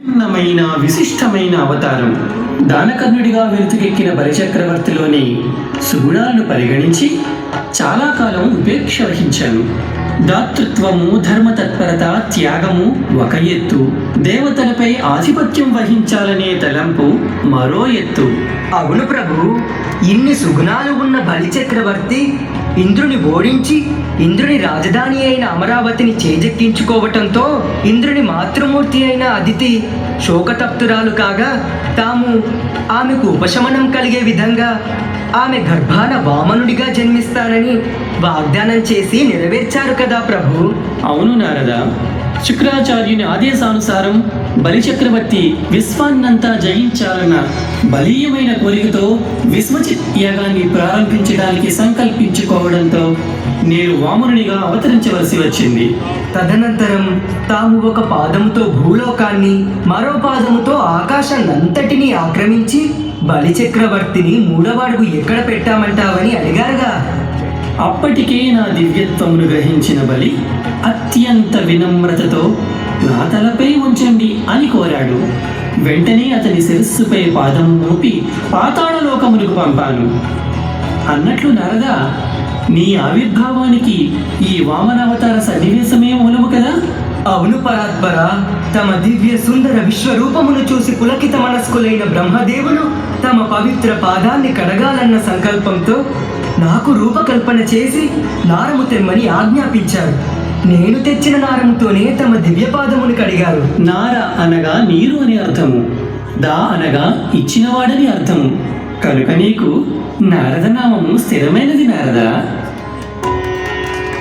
భిన్నమైన విశిష్టమైన అవతారం. దానకర్ణుడిగా వెలుతుకెక్కిన బలిచక్రవర్తిలోని సుగుణాలను పరిగణించి చాలా కాలం ఉపేక్ష వహించాను. దాతృత్వము, ధర్మతత్పరత, త్యాగము ఒక ఎత్తు, దేవతలపై ఆధిపత్యం వహించాలనే తలంపు మరో ఎత్తు. అవును ప్రభు, ఇన్ని సుగుణాలు ఉన్న బలిచక్రవర్తి ఇంద్రుని ఓడించి ఇంద్రుని రాజధాని అయిన అమరావతిని చేజెక్కించుకోవటంతో ఇంద్రుని మాతృమూర్తి అయిన అదితి శోకతప్తురాలు కాగా తాము ఆమెకు ఉపశమనం కలిగే విధంగా ఆమె గర్భాన వామనుడిగా జన్మిస్తానని వాగ్దానం చేసి నెరవేర్చారు కదా ప్రభు. అవును నారద, శుక్రాచార్యుని ఆదేశానుసారం బలిచక్రవర్తి విశ్వాన్నంతా జయించాలన్న బలీయమైన కోరికతో విశ్వజిత్ యాగాన్ని ప్రారంభించడానికి సంకల్పించుకోవడంతో నేను వామనునిగా అవతరించవలసి వచ్చింది. తదనంతరం తాము ఒక పాదముతో భూలోకాన్ని, మరో పాదముతో ఆకాశాన్నంతటినీ ఆక్రమించి బలిచక్రవర్తిని మూడవ అడుగు ఎక్కడ పెట్టామంటావని అడిగారుగా. అప్పటికే నా దివ్యత్వమును గ్రహించిన బలి అత్యంత వినమ్రతతో నా తలపై ఉంచండి అని కోరాడు. వెంటనే అతని శిరస్సుపై పాదము మోపి పాతాళలోకములకు పంపాను. అన్నట్లు నారదా, నీ ఆవిర్భావానికి ఈ వామనావతార సన్నివేశమే మూలము కదా. అవును పరాత్పర, తమ దివ్య సుందర విశ్వరూపమును చూసి పులకిత మనస్కులైన బ్రహ్మదేవులు తమ పవిత్ర పాదాన్ని కడగాలన్న సంకల్పంతో నాకు రూపకల్పన చేసి నారము తెమ్మని ఆజ్ఞాపించారు. నేను తెచ్చిన నారముతోనే తమ దివ్యపాదమును కడిగారు. నార అనగా నీరు అని అర్థము, దా అనగా ఇచ్చినవాడని అర్థము. కనుక నీకు నారదనామము స్థిరమైనది నారదా.